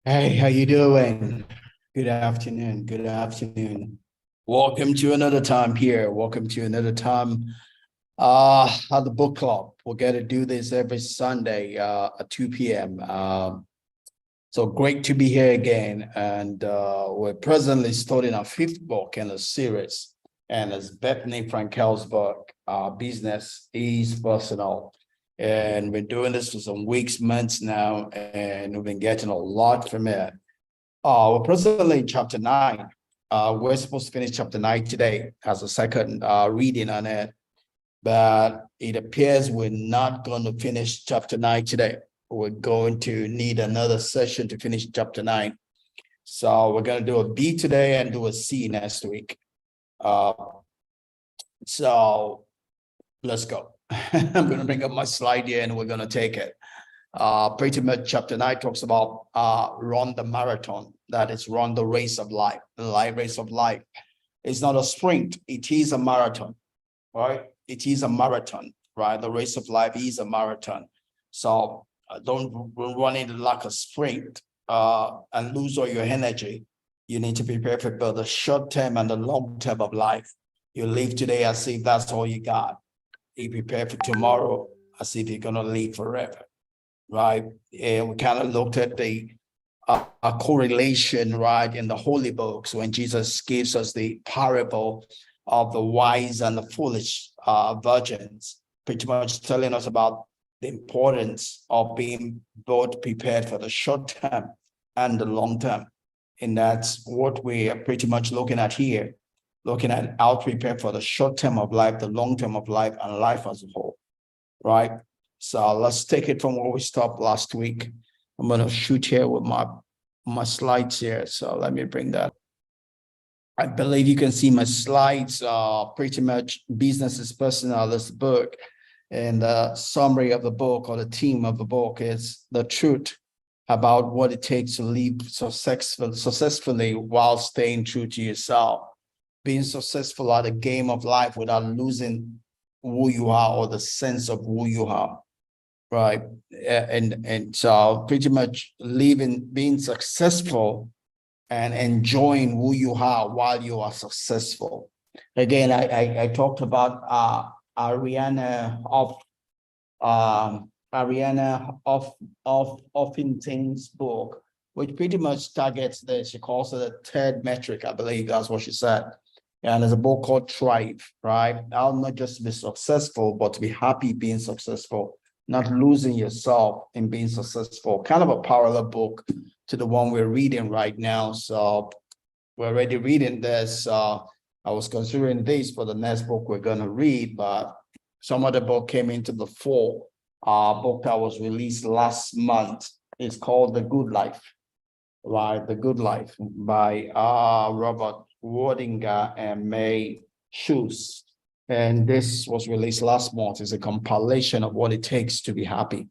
Hey, how you doing? Good afternoon. Good afternoon. Welcome to another time here. Welcome to another time at the book club. We're gonna do this every Sunday at 2 p.m. So great to be here again. And we're presently studying our fifth book in a series, and it's Bethenny Frankel's book, Business is Personal. And we're doing this for some weeks, months now, and we've been getting a lot from it. We're presently in chapter 9. We're supposed to finish chapter 9 today as a second reading on it, but it appears we're not going to finish chapter 9 today. We're going to need another session to finish chapter 9. So we're going to do a B today and do a C next week. Uh, so let's go. I'm going to bring up my slide here and we're going to take it. Pretty much chapter 9 talks about run the marathon, that is run the race of life. The race of life. It's not a sprint, it is a marathon, right? It is a marathon, right? The race of life is a marathon. So don't run it like a sprint and lose all your energy. You need to be prepared for the short term and the long term of life. You live today as if that's all you got. You prepare for tomorrow as if you're going to live forever. Right, and we kind of looked at the a correlation, right, in the holy books when Jesus gives us the parable of the wise and the foolish virgins, pretty much telling us about the importance of being both prepared for the short term and the long term. And that's what we are pretty much looking at here, looking at how to prepare for the short term of life, the long term of life, and life as a whole, right? So let's take it from where we stopped last week. I'm going to shoot here with my slides here. So let me bring that. I believe you can see my slides. Pretty much Business is Personal, this book. And the summary of the book, or the theme of the book, is the truth about what it takes to live successfully while staying true to yourself. Being successful at the game of life without losing who you are or the sense of who you are. Right. And so pretty much being successful and enjoying who you are while you are successful. Again, I talked about Ariana Huffington's book, which pretty much targets this. She calls it the third metric, I believe that's what she said. And there's a book called Thrive, right? I'll not just be successful, but to be happy being successful, not losing yourself in being successful. Kind of a parallel book to the one we're reading right now. So we're already reading this. I was considering this for the next book we're going to read, but some other book came into the fall. Book that was released last month is called The Good Life, right? The Good Life by Robert Wardinger and May Shoes. And this was released last month. It's a compilation of what it takes to be happy,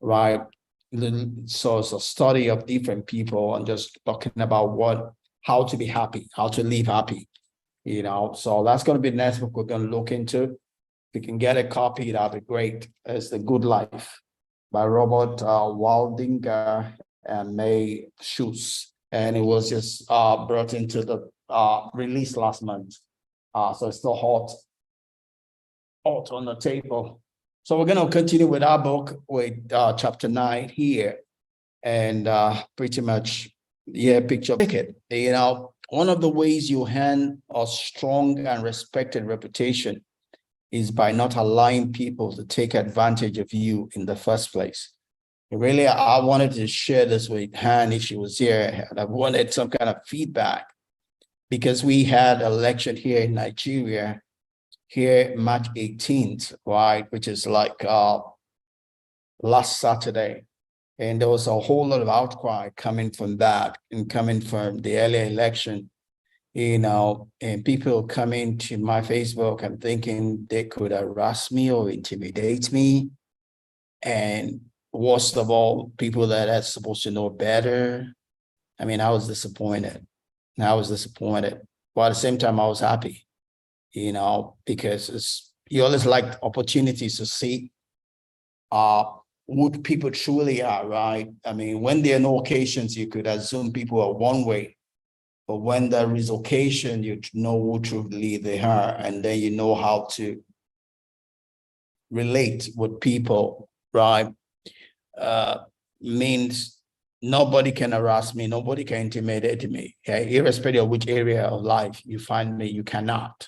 right? So it's a study of different people and just talking about how to be happy, how to live happy, So that's going to be the next book we're going to look into. If you can get a copy, that'd be great. It's The Good Life by Robert Waldinger and May Shoes. And it was just brought into the release last month. So it's still hot on the table. So we're going to continue with our book with chapter 9 here. And pretty much, picture it. One of the ways you earn a strong and respected reputation is by not allowing people to take advantage of you in the first place. Really, I wanted to share this with Han if she was here. And I wanted some kind of feedback because we had an election here in Nigeria here March 18th, right, which is like last Saturday. And there was a whole lot of outcry coming from that and coming from the earlier election, and people coming to my Facebook and thinking they could harass me or intimidate me. And worst of all, people that are supposed to know better. I mean, I was disappointed. But at the same time, I was happy, because you always like opportunities to see who people truly are, right? I mean, when there are no occasions, you could assume people are one way, but when there is occasion, you know who truly they are, and then you know how to relate with people, right? Means nobody can harass me, nobody can intimidate me. Okay? Irrespective of which area of life you find me, you cannot.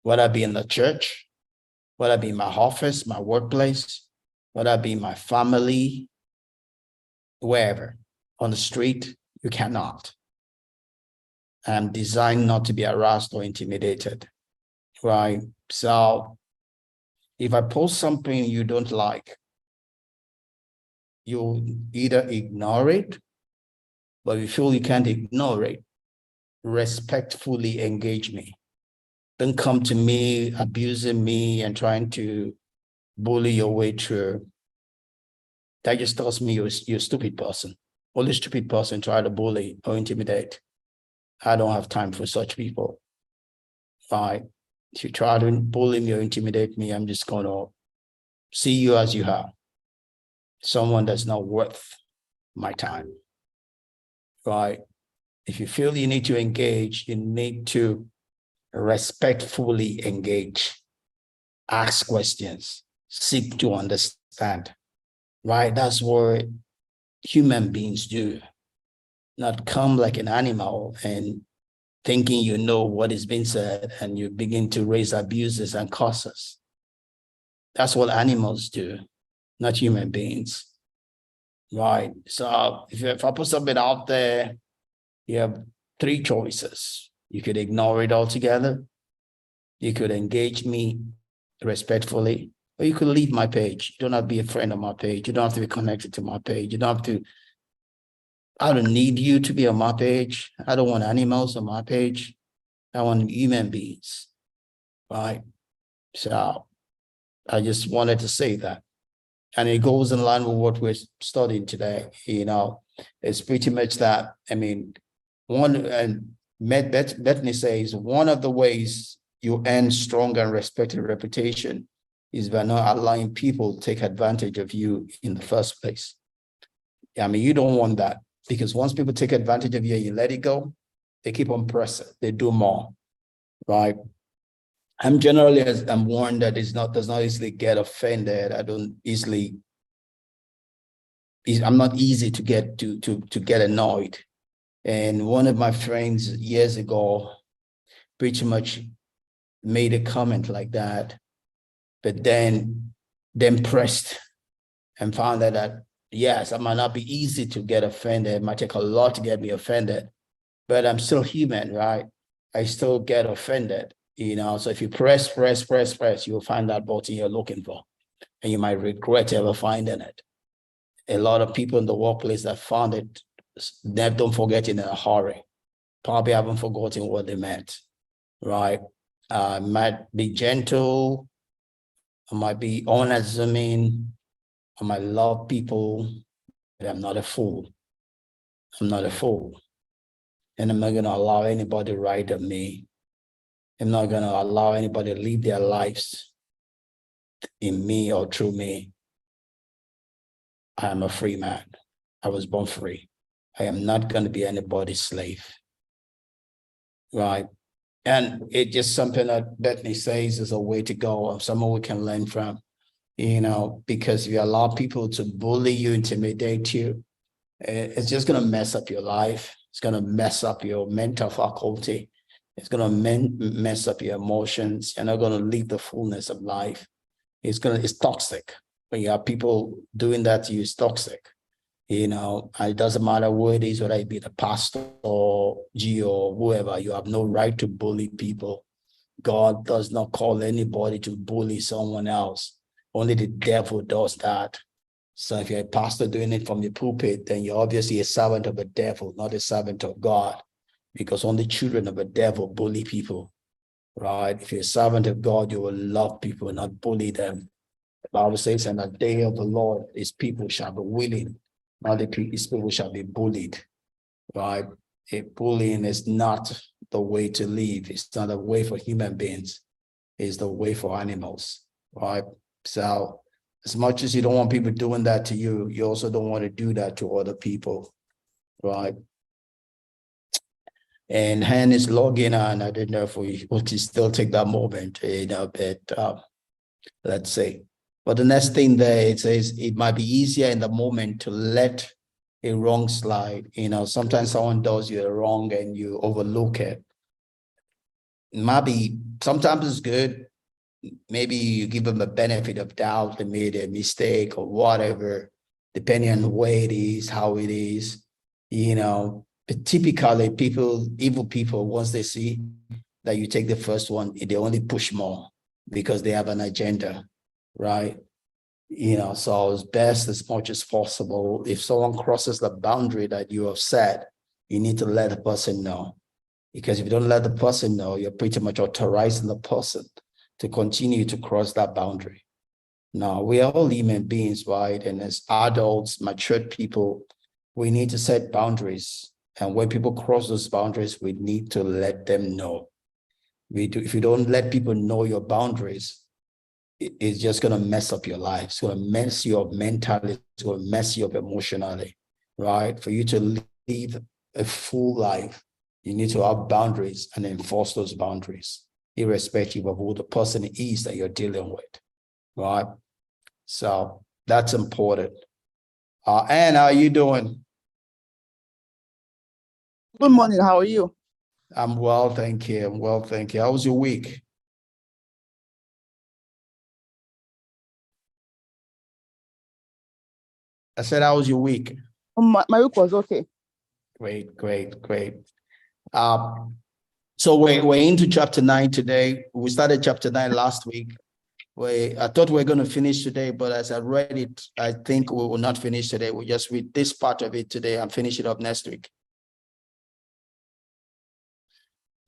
Whether I be in the church, whether I be in my office, my workplace, whether I be in my family, wherever, on the street, you cannot. I'm designed not to be harassed or intimidated, right? So if I post something you don't like, you either ignore it, but if you feel you can't ignore it, respectfully engage me. Don't come to me abusing me and trying to bully your way through. That just tells me you're a stupid person. Only stupid person try to bully or intimidate. I don't have time for such people. Right? If you try to bully me or intimidate me, I'm just going to see you as you are. Someone that's not worth my time. Right? If you feel you need to engage, you need to respectfully engage, ask questions, seek to understand. Right? That's what human beings do. Not come like an animal and thinking you know what is being said and you begin to raise abuses and curses. That's what animals do, not human beings. Right. So if I put something out there, you have three choices. You could ignore it altogether. You could engage me respectfully, or you could leave my page. You don't have to be a friend of my page. You don't have to be connected to my page. You don't have to. I don't need you to be on my page. I don't want animals on my page. I want human beings. Right. So I just wanted to say that. And it goes in line with what we're studying today. It's pretty much that. I mean, Bethenny says one of the ways you earn strong and respected reputation is by not allowing people to take advantage of you in the first place. I mean, you don't want that, because once people take advantage of you and you let it go, they keep on pressing, they do more, right? I'm one that does not easily get offended. I'm not easy to get annoyed. And one of my friends years ago pretty much made a comment like that, but then pressed and found that yes, I might not be easy to get offended. It might take a lot to get me offended, but I'm still human, right? I still get offended, So if you press, you'll find that button you're looking for, and you might regret ever finding it. A lot of people in the workplace that found it, they don't forget it in a hurry. Probably haven't forgotten what they meant, right? I might be gentle, I might be unassuming, I might love people, but I'm not a fool. I'm not a fool. And I'm not going to allow anybody to ride on me. I'm not going to allow anybody to live their lives in me or through me. I am a free man. I was born free. I am not going to be anybody's slave. Right? And it's just something that Bethenny says is a way to go, someone we can learn from, because if you allow people to bully you, intimidate you, it's just going to mess up your life. It's going to mess up your mental faculty. It's going to mess up your emotions. You're not going to live the fullness of life. It's toxic. When you have people doing that to you, it's toxic. And it doesn't matter who it is, whether it be the pastor or G or whoever, you have no right to bully people. God does not call anybody to bully someone else. Only the devil does that. So if you're a pastor doing it from the pulpit, then you're obviously a servant of the devil, not a servant of God, because only children of the devil bully people, right? If you're a servant of God, you will love people, not bully them. The Bible says, "In the day of the Lord, his people shall be willing, not his people shall be bullied," right? Bullying is not the way to live. It's not a way for human beings. It's the way for animals, right? So As much as you don't want people doing that to you, you also don't want to do that to other people, right? And Han is logging on. I don't know if we will still take that moment, but let's see. But the next thing there, it says it might be easier in the moment to let a wrong slide. Sometimes someone does you a wrong and you overlook it. It might be, sometimes it's good. Maybe you give them a benefit of doubt. They made a mistake or whatever, depending on the way it is, how it is, But typically evil people, once they see that you take the first one, they only push more because they have an agenda, right? So it's best as much as possible. If someone crosses the boundary that you have set, you need to let the person know. Because if you don't let the person know, you're pretty much authorizing the person to continue to cross that boundary. Now, we are all human beings, right? And as adults, matured people, we need to set boundaries. And when people cross those boundaries, we need to let them know. If you don't let people know your boundaries, it's just going to mess up your life. It's going to mess you up mentally. It's going to mess you up emotionally, right? For you to live a full life, you need to have boundaries and enforce those boundaries, irrespective of who the person is that you're dealing with, right? So that's important. Anne, how are you doing? Good morning. How are you? I'm well, thank you. I'm well, thank you. How was your week? I said, how was your week? My week was okay. Great. So we're into chapter 9 today. We started chapter 9 last week. I thought we were going to finish today, but as I read it, I think we will not finish today. We'll just read this part of it today and finish it up next week.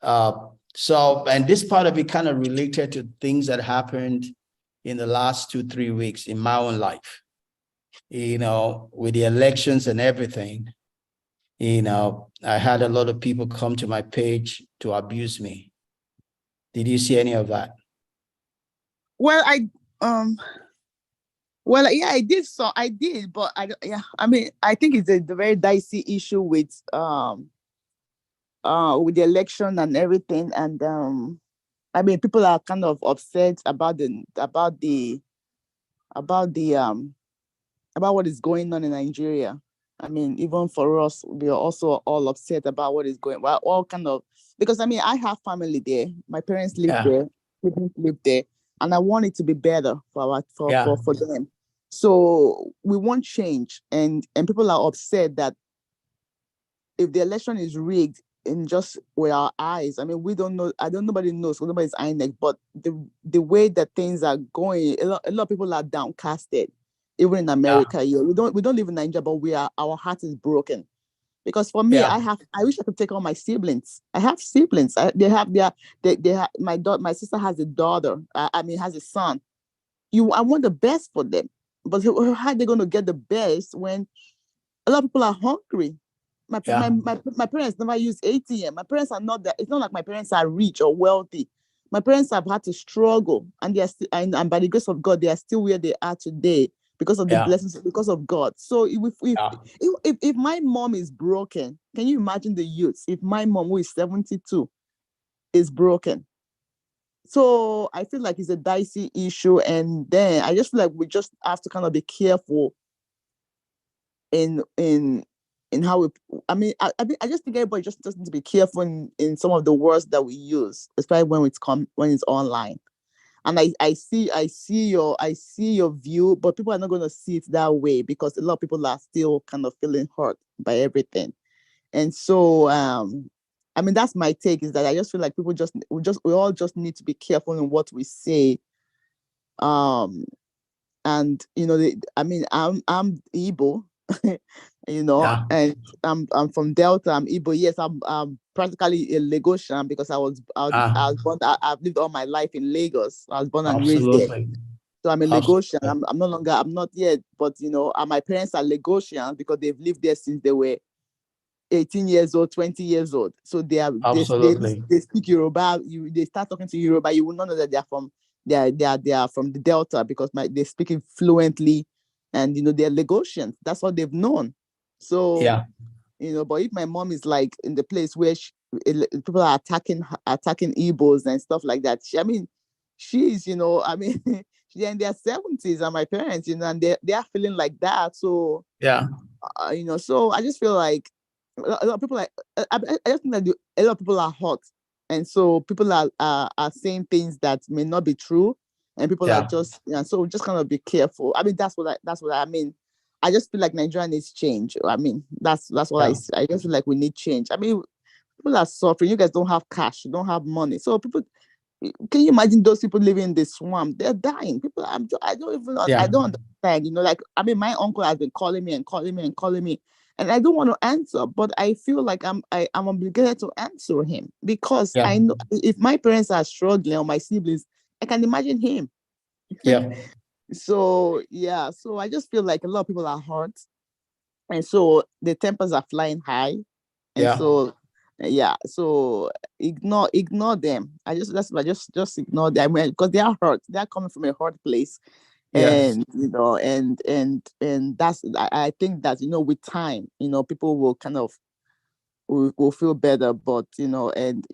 And this part of it kind of related to things that happened in the last 2-3 weeks in my own life, with the elections and everything. I had a lot of people come to my page to abuse me. Did you see any of that? Well, yeah, I did. So I did, but I mean, I think it's a very dicey issue with the election and everything. And I mean, people are kind of upset about what is going on in Nigeria. I mean, even for us, we are also all upset about what is going. Well, all kind of, because I mean, I have family there. My parents live there. People live there, and I want it to be better for them. So we want change, and people are upset that if the election is rigged in just with our eyes, I mean, we don't know. Nobody knows. Nobody's INEC, but the way that things are going, a lot of people are downcasted. Even in America, we don't live in Nigeria, but our heart is broken. Because for me, I wish I could take all my siblings. I have siblings. They have my sister has a daughter. Has a son. I want the best for them, but how are they going to get the best when a lot of people are hungry? My parents never use ATM. My parents are not that. It's not like my parents are rich or wealthy. My parents have had to struggle, and they are still, and by the grace of God, they are still where they are today because of the blessings, because of God. So if my mom is broken, can you imagine the youth? If my mom, who is 72, is broken, so I feel like it's a dicey issue, and then I just feel like we just have to kind of be careful in how we. I just think everybody just needs to be careful in some of the words that we use, especially when it's online. And I see your view, but people are not going to see it that way because a lot of people are still kind of feeling hurt by everything. And so I mean, that's my take, is that I just feel like we all just need to be careful in what we say. And I'm Igbo, and I'm from Delta. I'm Igbo. Yes, I'm practically a Lagosian because I was born. I've lived all my life in Lagos. I was born and raised there. So I'm a Lagosian. I'm no longer. I'm not yet, but my parents are Lagosians because they've lived there since they were 18 years old, 20 years old. So they speak Yoruba. They start talking to Yoruba. You will not know that they're from they are from the Delta, because they're speaking fluently, and they're Lagosians. That's what they've known. So Yeah. but if my mom is like in the place where people are attacking Igbos and stuff like that, she's they're in their 70s, and my parents, and they are feeling like that. So Yeah. so I just feel like a lot of people, like I just think that a lot of people are hot, and so people are saying things that may not be true, and people are Yeah. just, so just kind of be careful. That's what I mean. I just feel like Nigeria needs change. That's what Yeah. I just feel like we need change. People are suffering. You guys don't have cash, you don't have money, so people. Can you imagine those people living in the swamp? They're dying. I don't even, I Yeah. don't understand. My uncle has been calling me and calling me and calling me, and I don't want to answer, but I feel like I'm obligated to answer him, because Yeah. I know if my parents are struggling, or my siblings, I can imagine him. Yeah. So yeah, so I just feel like a lot of people are hurt, and so the tempers are flying high, and Yeah. so yeah, so ignore them. I just ignore them, because they are hurt. They are coming from a hurt place, Yes. and that's, I think that with time, people will kind of will feel better. But and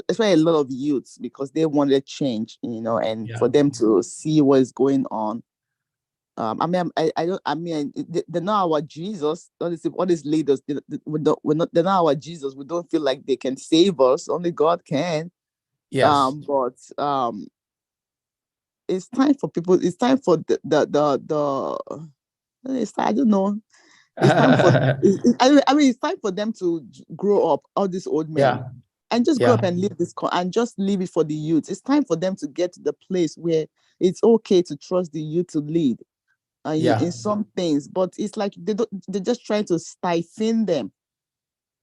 especially a lot of youths, because they wanted change, and Yeah. for them to see what is going on. I don't. They're not our Jesus. All these leaders, they're not our Jesus. We don't feel like they can save us. Only God can. Yes. But it's time for people. It's time for I don't know. It's time for. It's time for them to grow up. All these old men, Yeah. and just grow up Yeah. and leave and just leave it for the youth. It's time for them to get to the place where it's okay to trust the youth to lead Yeah. in some things, but it's like they're just trying to stifle them.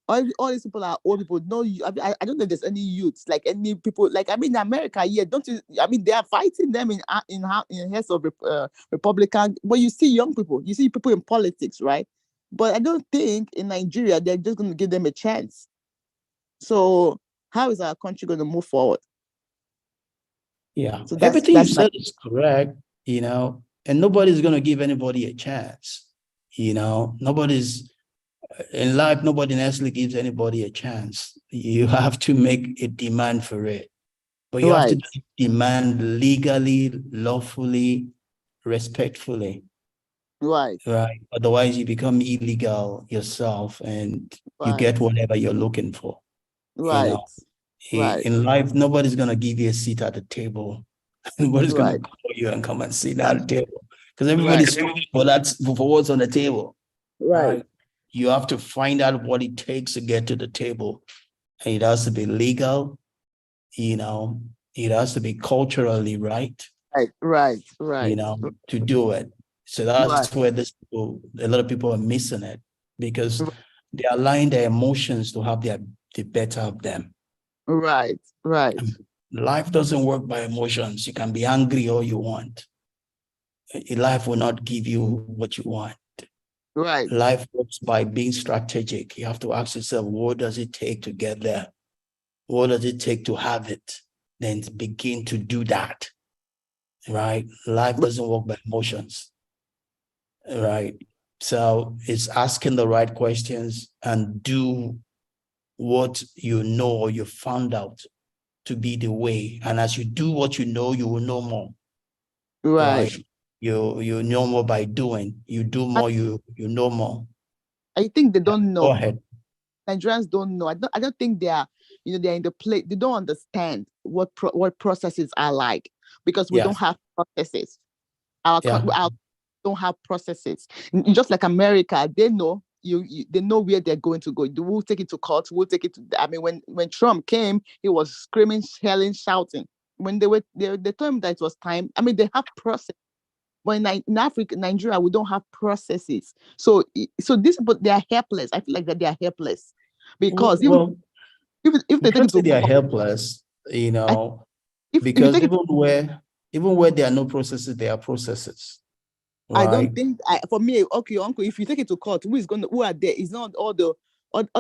All these people are old people. No, I don't know if there's any youths, like any people, like in America, yeah, don't you? They are fighting them in heads of Republican, but you see young people, you see people in politics, right? But I don't think in Nigeria they're just going to give them a chance. So how is our country going to move forward? Yeah. So Everything you that's my said is correct, and nobody's going to give anybody a chance. Nobody's in life, nobody necessarily gives anybody a chance. You have to make a demand for it, but you have to right, demand legally, lawfully, respectfully, right, right? Otherwise, you become illegal yourself and you right, get whatever you're looking for. You right, know, right, in life, nobody's going to give you a seat at the table. Nobody's going to right, call you and come and sit at the table because right, everybody's screaming for what's on the table, right, right? You have to find out what it takes to get to the table. And it has to be legal, it has to be culturally right, right, right, right, to do it. So right, that's where a lot of people are missing it because they are allowing their emotions to have the better of them. right, right, Life doesn't work by emotions. You can be angry all you want. Life will not give you what you want. right, Life works by being strategic. You have to ask yourself, what does it take to get there? What does it take to have it? Then begin to do that, right? Life doesn't work by emotions, right? So it's asking the right questions and do what you know or you found out to be the way. And as you do what you know, you will know more, right. right? You know more by doing. You do I, more, you know more. I think they Yeah, don't go know. ahead. Nigerians don't know. I don't think they are, they're in the place. They don't understand what processes are like, because we don't Yes. have processes. Yeah. Our don't have processes. Just like America, they know they know where they're going to go. We'll take it to court. We'll take it to. When Trump came, he was screaming, yelling, shouting. When they told him that it was time. They have process. But in Africa, Nigeria, we don't have processes. So these people, they are helpless. I feel like that they are helpless, because Well, if you they take can't it say to they are court, helpless, I, if you because take it, even where there are no processes, there are processes, I don't right? think for me, okay, uncle, if you take it to court, who are there? It's not all the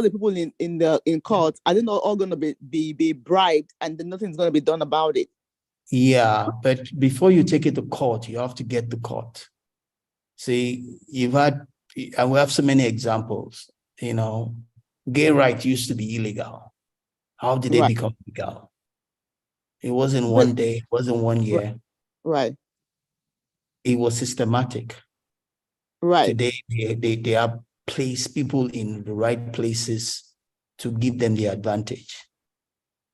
people in court. I don't know, all gonna be bribed, and then nothing's gonna be done about it. Yeah, but before you take it to court, you have to get to court. See, and we have so many examples, gay rights used to be illegal. How did they Right. become legal? It wasn't But- one day, it wasn't one Right. year. Right. It was systematic. Right. Today, they have placed people in the right places to give them the advantage,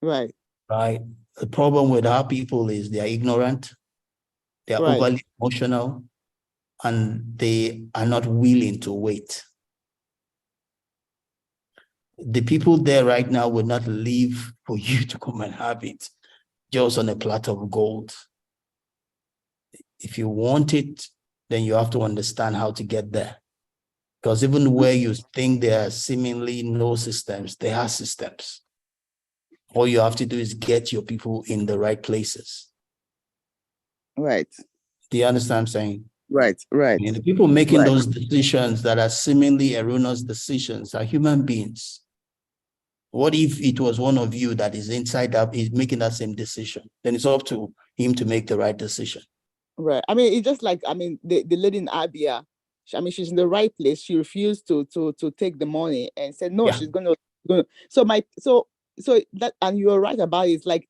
Right. right? The problem with our people is they are ignorant, they are Right. overly emotional, and they are not willing to wait. The people there right now will not leave for you to come and have it just on a platter of gold. If you want it, then you have to understand how to get there. Because even where you think there are seemingly no systems, there are systems. All you have to do is get your people in the right places. Right. Do you understand what I'm saying? Right. Right. And the people making Right. those decisions that are seemingly erroneous decisions are human beings. What if it was one of you that is inside up, is making that same decision? Then it's up to him to make the right decision. Right. I mean, it's just like, I mean, the lady in Abia, I mean, she's in the right place. She refused to take the money and said no, Yeah. she's gonna. So that, and you're right about it. It's like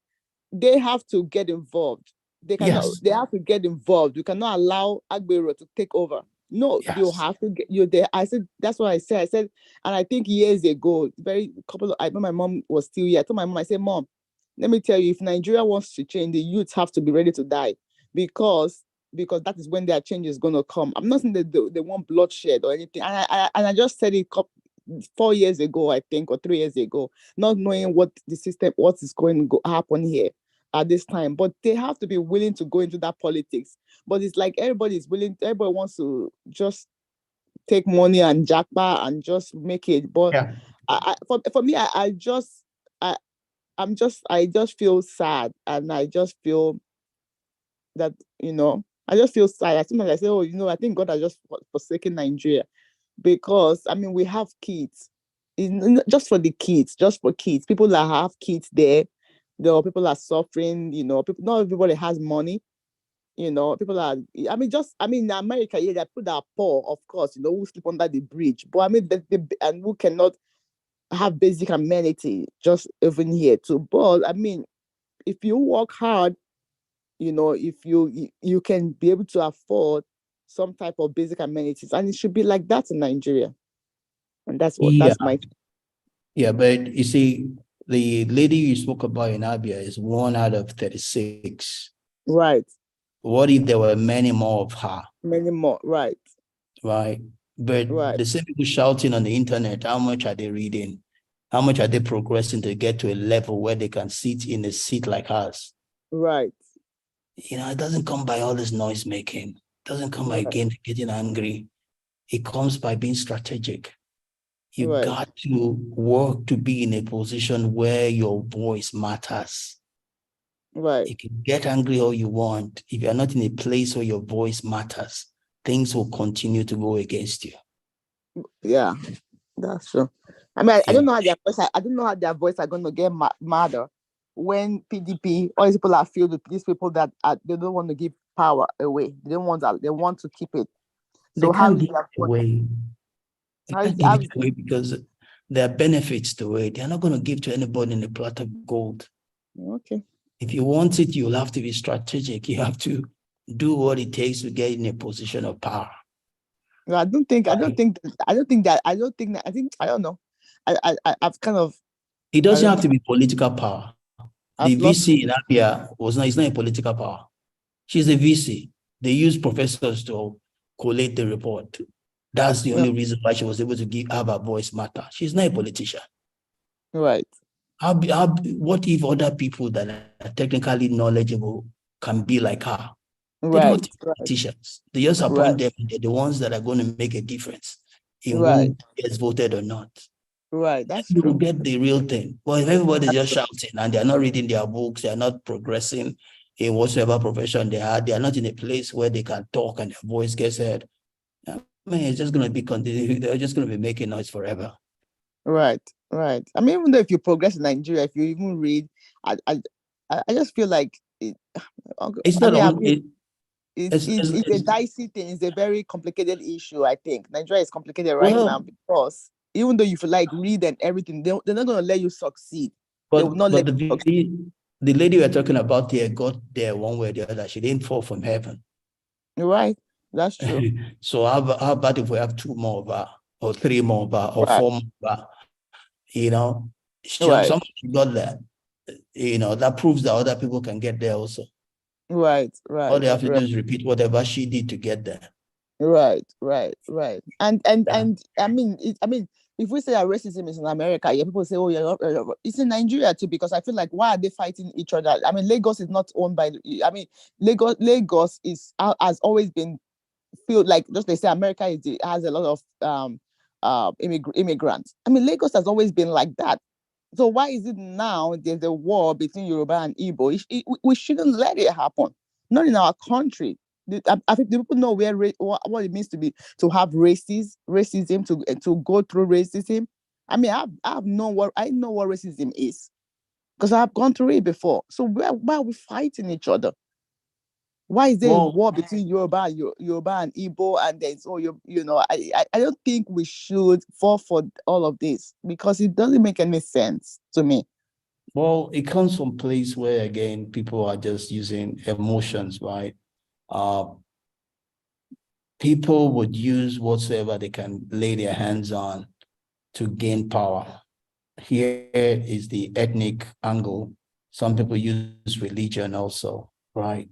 they have to get involved. They cannot. Yes. They have to get involved. You cannot allow Agbero to take over. No, you Yes. have to get you there. I said that's what I said. I said, and I think years ago, I know my mom was still here. I told my mom, I said, Mom, let me tell you, if Nigeria wants to change, the youths have to be ready to die because that is when their change is gonna come. I'm not saying that they want bloodshed or anything. And I just said it 4 years ago, I think, or 3 years ago, not knowing what is going to happen here at this time. But they have to be willing to go into that politics. But it's like everybody wants to just take money and jackpot and just make it. But Yeah. for me, I just feel sad, and I just feel that, I just feel sad. As soon as I say, oh, I think God has just forsaken Nigeria, because I mean, we have kids. It's just for the kids, just for kids. People that have kids there, people are suffering. Not everybody has money. People are. I mean, in America, yeah, there are people that are poor, of course. Who sleep under the bridge. But I mean, and who cannot have basic amenity, just even here too. But I mean, if you work hard, if you can be able to afford some type of basic amenities, and it should be like that in Nigeria. And Yeah. that's my. Yeah. But you see, the lady you spoke about in Abia is 1 out of 36. Right. What if there were many more of her? Many more. Right. Right. But Right. the same people shouting on the internet, how much are they reading? How much are they progressing to get to a level where they can sit in a seat like us? Right. It doesn't come by all this noise making. It doesn't come by Right. getting angry. It comes by being strategic. You Right. got to work to be in a position where your voice matters. Right. You can get angry all you want. If you're not in a place where your voice matters, things will continue to go against you. Yeah, that's true. I mean, I Yeah. don't know how their voice. I don't know how their voice are going to get madder when PDP, all these people are filled with these people that they don't want to give power away. They don't want that. They want to keep it. They So how can't is give their it voice? away. They How is, can't give it away because there are benefits to it. They're not going to give to anybody in a plot of gold. okay? If you want it, you'll have to be strategic. You have to do what it takes to get in a position of power. No, I don't think. I don't Right? think. I don't think that. I don't think that. I think. I don't know. I've kind of. It I doesn't don't have know. to be political power. The I've lost. VC in Abia it's not a political power. She's a VC. They use professors to collate the report. That's the No, only reason why she was able to have her voice matter. She's not a politician. right. What if other people that are technically knowledgeable can be like her? They don't have Right. to be Right. politicians. They just Right. appoint them. They're the ones that are going to make a difference in Right. who gets voted or not. Right. That's You will true. get the real thing. But if everybody's just shouting and they're not reading their books, they're not progressing in whatsoever profession they are not in a place where they can talk and their voice gets heard. I mean, it's just going to be continuing. They're just going to be making noise forever. Right. Right. I mean, even though if you progress in Nigeria, if you even read, I just feel like It's I not mean, only, it's a dicey thing. It's a very complicated issue. I think Nigeria is complicated right now well, because even though you feel like read and everything, they're not going to let you succeed. They will not but let you succeed. the lady we're talking about here got there one way or the other. She didn't fall from heaven. You're right. That's true. So how about if we have two more of her, or three more of her, or Right. four more of her? You know, Right. somebody got there. You know, that proves that other people can get there also. Right. All Right. they have to Right. do is repeat whatever she did to get there. Right. And Yeah. I mean, if we say that racism is in America, yeah, people say, oh yeah, it's in Nigeria too, because I feel like why are they fighting each other? I mean, Lagos is not owned by. I mean, Lagos is has always been feel like just they say America has a lot of immigrants. I mean, Lagos has always been like that. So why is it now there's a war between Yoruba and Igbo? We shouldn't let it happen. Not in our country. I think the people know what it means to have racism, to go through racism. I mean, I know what racism is because I've gone through it before. So why are we fighting each other? Why is there a Well, war between Yoruba and Igbo? And then so you know, I don't think we should fall for all of this because it doesn't make any sense to me. well, it comes from a place where again people are just using emotions, right? Uh, People would use whatsoever they can lay their hands on to gain power. Here is the ethnic angle. Some people use religion also, right?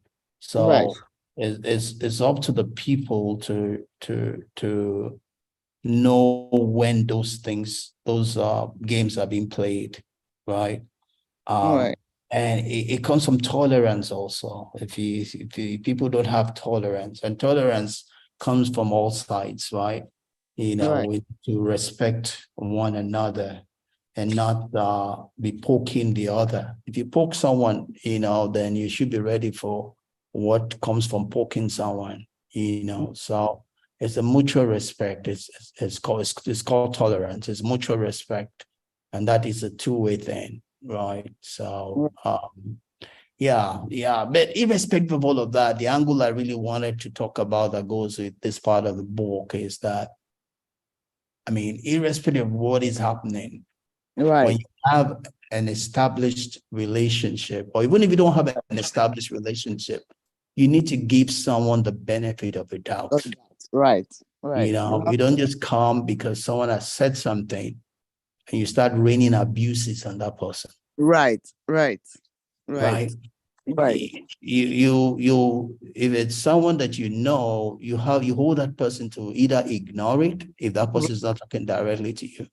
Right, So it's up to the people to know when those things, those games are being played, right? right, And it comes from tolerance also. If people don't have tolerance, and tolerance comes from all sides, right? You know, right, we to respect one another and not be poking the other. If you poke someone, you know, then you should be ready for what comes from poking someone, you know. So it's a mutual respect. It's called tolerance. It's mutual respect, and that is a two-way thing, right? So yeah. But irrespective of all of that, the angle I really wanted to talk about that goes with this part of the book is that, I mean, irrespective of what is happening, when right. you have an established relationship, or even if you don't have an established relationship, you need to give someone the benefit of the doubt. Right, You right. know, you don't just come because someone has said something and you start raining abuses on that person, Right, right, right, right? right, If it's someone that you hold that person to either ignore it if that person is not talking directly to you,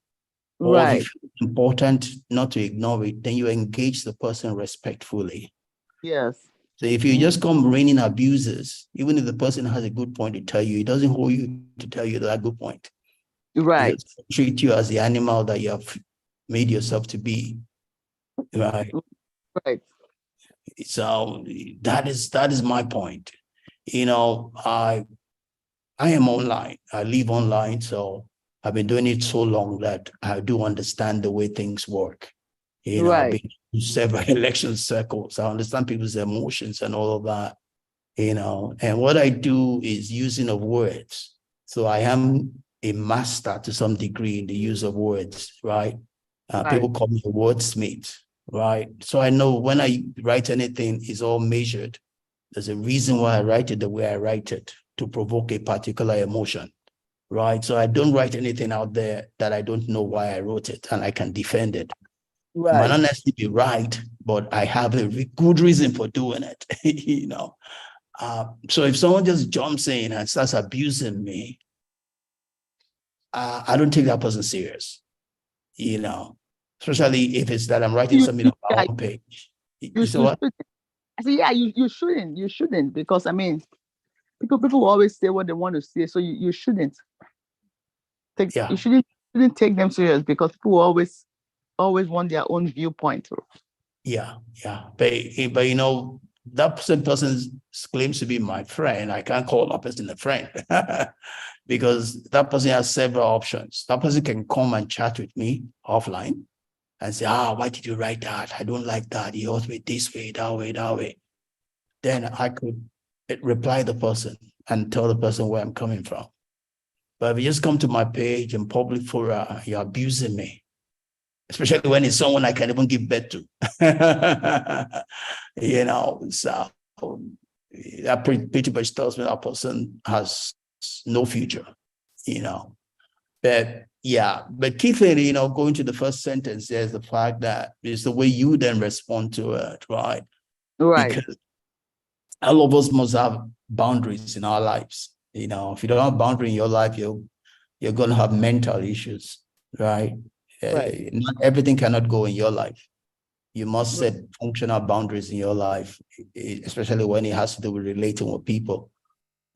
or if you right. feel it's important not to ignore it, then you engage the person respectfully. Yes. So if you just come raining abuses, even if the person has a good point to tell you, it doesn't hold you to tell you that good point. It Right, just treat you as the animal that you have made yourself to be, right? right, So that is my point. You know, I am online. I live online, so I've been doing it so long that I do understand the way things work. You know, I've right, been to several election circles. I understand people's emotions and all of that, you know. And what I do is using of words. So I am a master to some degree in the use of words, right? right, People call me a wordsmith, right? So I know when I write anything, it's all measured. There's a reason why I write it the way I write it, to provoke a particular emotion, right? So I don't write anything out there that I don't know why I wrote it and I can defend it. It might right. not necessarily be right, but I have a good reason for doing it, you know. So if someone just jumps in and starts abusing me, I don't take that person serious, you know, especially if it's that I'm writing something on my Yeah, own page. you You say what? shouldn't. I say, yeah, you shouldn't, because I mean, people always say what they want to say, so you shouldn't Yeah, shouldn't take them serious because people always want their own viewpoint. yeah. But you know, that same person claims to be my friend. I can't call that person a friend because that person has several options. That person can come and chat with me offline and say, why did you write that? I don't like that. He asked me this way, that way, that way. then I could reply the person and tell the person where I'm coming from. But if you just come to my page in public fora, you're abusing me, especially when it's someone I can even give birth to. So that pretty much tells me that person has no future, But yeah, but key thing, going to the first sentence, there's the fact that it's the way you then respond to it, right? Right. Because all of us must have boundaries in our lives. If you don't have boundary in your life, you're going to have mental issues, right? Right. Not everything cannot go in your life. You must Right. set functional boundaries in your life, especially when it has to do with relating with people.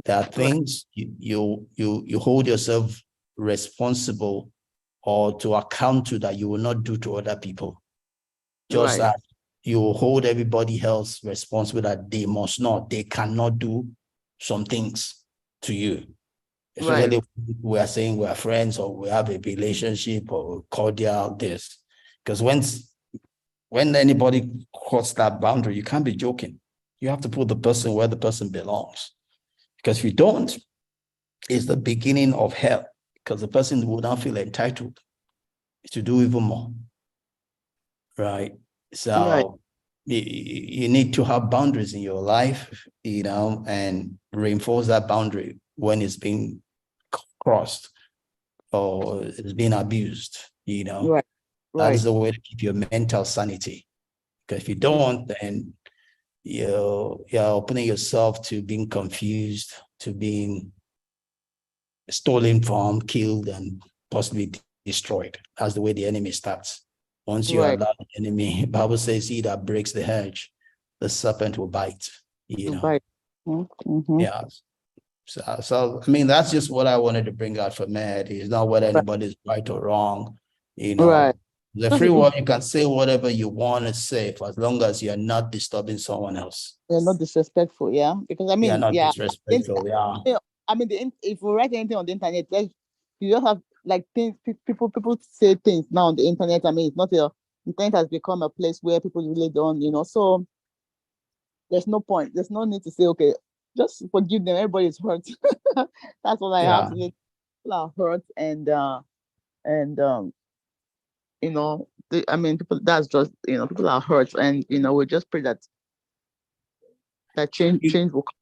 There are things you hold yourself responsible or to account to that you will not do to other people. Just Right. as you hold everybody else responsible that they cannot do some things to you. Right. Especially we are saying we're friends or we have a relationship or cordial this. Because when anybody cross that boundary, you can't be joking. You have to put the person where the person belongs. Because if you don't, it's the beginning of hell. Because the person will not feel entitled to do even more. Right? Right. So you need to have boundaries in your life, and reinforce that boundary when it's being crossed or it's being abused, Right. That Right. is the way to keep your mental sanity. Because if you don't, then you're opening yourself to being confused, to being stolen from, killed, and possibly destroyed. That's the way the enemy starts. Once you Right. allow the enemy, the Bible says, he that breaks the hedge, the serpent will bite, Right. Mm-hmm. Yeah. So I mean, that's just what I wanted to bring out for Matt. It's not whether Right. anybody's right or wrong. Right. The Just free world, you can say whatever you want to say for as long as you're not disturbing someone else. they're not disrespectful, yeah. Because I You're mean, not yeah, disrespectful. Yeah. if we write anything on the internet, like, you just have like things. People say things now on the internet. I mean, it's not a internet has become a place where people really don't, So there's no point. There's no need to say, okay, just forgive them. Everybody's hurt. That's what I have Yeah. to say. People are hurt, and I mean, people. That's just people are hurt, and we just pray that change will come.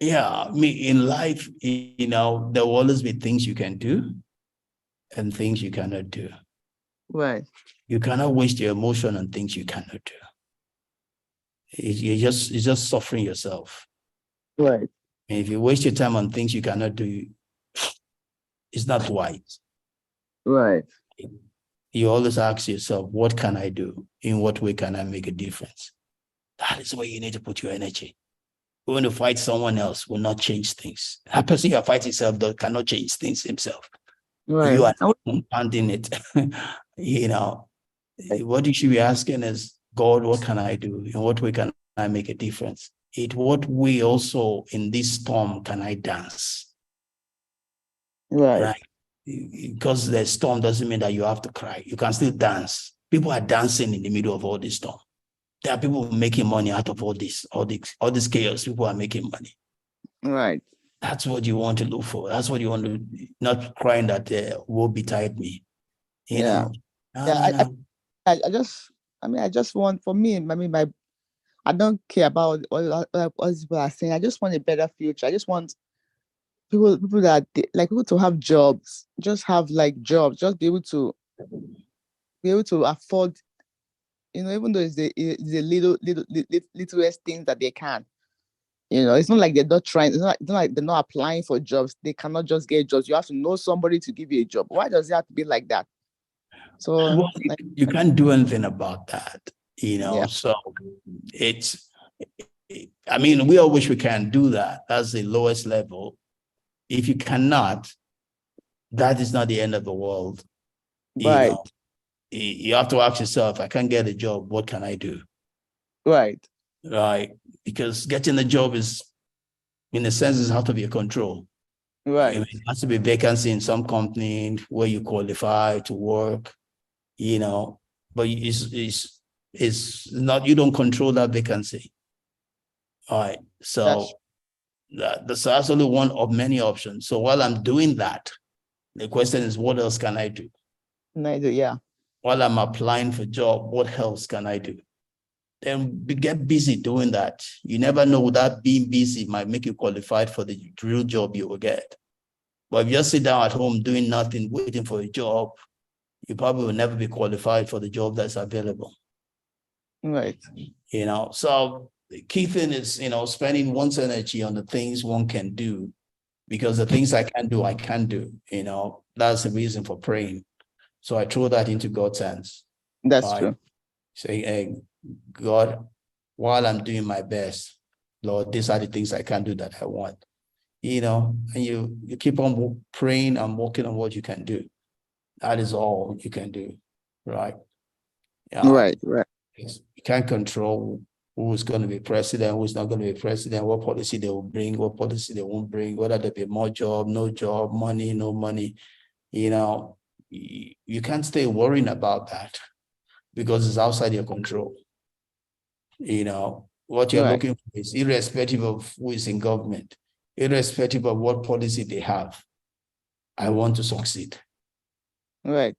Yeah. I mean, in life, there will always be things you can do and things you cannot do. Right. You cannot waste your emotion on things you cannot do. You're just suffering yourself. Right. And if you waste your time on things you cannot do, it's not wise. Right. You always ask yourself, what can I do? In what way can I make a difference? That is where you need to put your energy. Going to fight someone else will not change things. That person you're fighting himself cannot change things himself. Right. You are compounding it. What you should be asking is, God, what can I do? In what way can I make a difference? In what way also in this storm can I dance? Right. Right? Because the storm doesn't mean that you have to cry. You can still dance. People are dancing in the middle of all this storm. There are people making money out of all this chaos. People are making money. Right. That's what you want to look for. That's what you want to, not crying that woe betide me. Yeah. No, Yeah. no. I just want, for me, I mean, I don't care about what people are saying. I just want a better future. I just want people that people to have jobs, just have like jobs, just be able to afford, even though it's a littlest things that they can. It's not like they're not trying. It's not like they're not applying for jobs. They cannot just get jobs. You have to know somebody to give you a job. Why does it have to be like that? So, Well, you can't do anything about that, yeah. So I mean, we all wish we can do that. That's the lowest level. If you cannot, that is not the end of the world. Right. You have to ask yourself, I can't get a job, what can I do? Right. Right? Because getting a job is, in a sense, is out of your control. Right. It has to be vacancy in some company where you qualify to work, but it's not, you don't control that vacancy. All right. That's So that's actually one of many options. So while I'm doing that, the question is, what else can I do? neither, yeah. While I'm applying for job, what else can I do? Then get busy doing that. You never know that being busy might make you qualified for the real job you will get. But if you just sit down at home doing nothing, waiting for a job, you probably will never be qualified for the job that's available. Right. So the key thing is, spending one's energy on the things one can do, because the things I can do, I can do. That's the reason for praying. So I throw that into God's hands. That's true. Say, hey, God, while I'm doing my best, Lord, these are the things I can do that I want. And you keep on praying and working on what you can do. That is all you can do, right? Right. You can't control who's going to be president, who's not going to be president, what policy they will bring, what policy they won't bring, whether there'll be more job, no job, money, no money. You can't stay worrying about that because it's outside your control. What you're looking for is irrespective of who is in government, irrespective of what policy they have. I want to succeed. Right.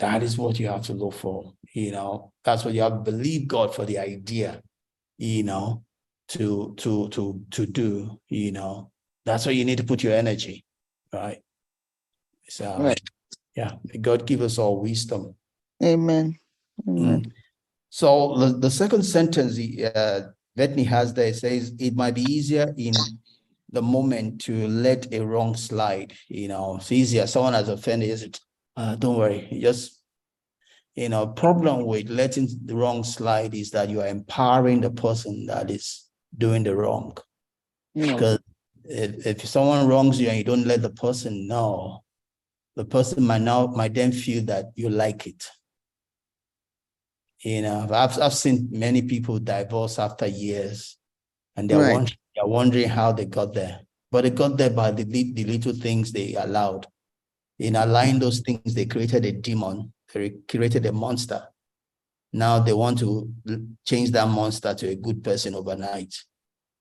That is what you have to look for. That's what you have to believe God for the idea, to do, that's where you need to put your energy, right? So, yeah, God give us all wisdom. Amen. So the second sentence Bethenny has there, says, it might be easier in the moment to let a wrong slide. It's easier. Someone has offended, is it? Don't worry. Just, problem with letting the wrong slide is that you are empowering the person that is doing the wrong. Because if someone wrongs you and you don't let the person know, the person might then feel that you like it. I've seen many people divorce after years, and they're wondering how they got there. But they got there by the little things they allowed. In allowing those things, they created a demon, they created a monster. Now they want to change that monster to a good person overnight,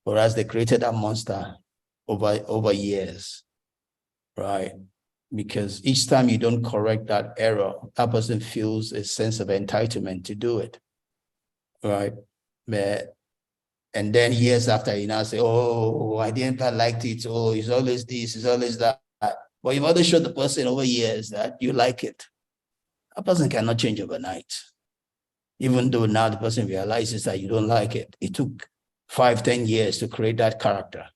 whereas they created that monster over years, right? Because each time you don't correct that error, that person feels a sense of entitlement to do it, right? And then years after, you now say, oh, I didn't like it. Oh, it's always this, it's always that. But you've already showed the person over years that you like it. A person cannot change overnight. Even though now the person realizes that you don't like it. It took 5-10 years to create that character.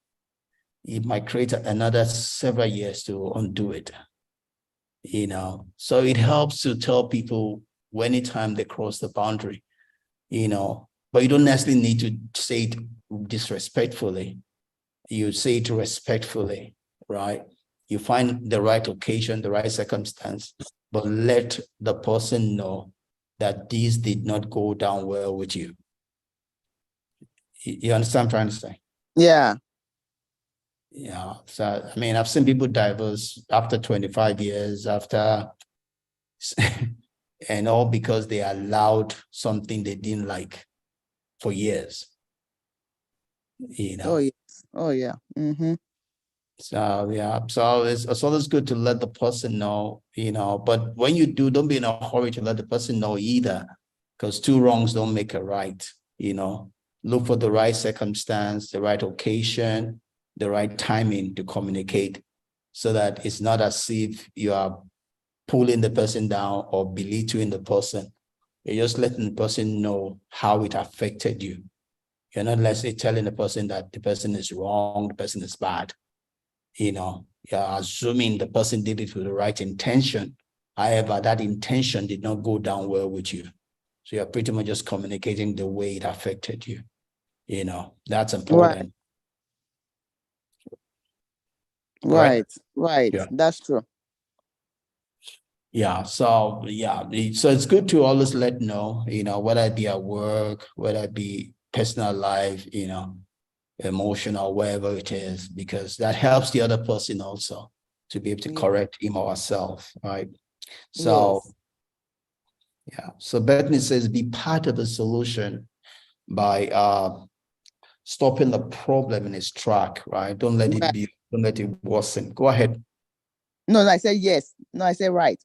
It might create another several years to undo it. So it helps to tell people anytime they cross the boundary, but you don't necessarily need to say it disrespectfully. You say it respectfully, right? You find the right occasion, the right circumstance, but let the person know that this did not go down well with you. You understand what I'm trying to say? Yeah. Yeah. So, I've seen people divorce after 25 years, and all because they allowed something they didn't like for years. Oh, yes. Oh, yeah. So, yeah. So it's always good to let the person know, but when you do, don't be in a hurry to let the person know either, because two wrongs don't make a right. Look for the right circumstance, the right occasion, the right timing to communicate, so that it's not as if you are pulling the person down or belittling the person. You're just letting the person know how it affected you. You're not, let's say, telling the person that the person is wrong, the person is bad. You're assuming the person did it with the right intention. However, that intention did not go down well with you. So you're pretty much just communicating the way it affected you. That's important. Right. Yeah. That's true. Yeah. So it's good to always let know, whether it be at work, whether it be personal life, emotional, wherever it is, because that helps the other person also to be able to correct him or herself, right? So, yeah. So Bethenny says, be part of the solution by stopping the problem in its track, right? Don't let it be, don't let it worsen. Go ahead. No, I said yes. No, I said right.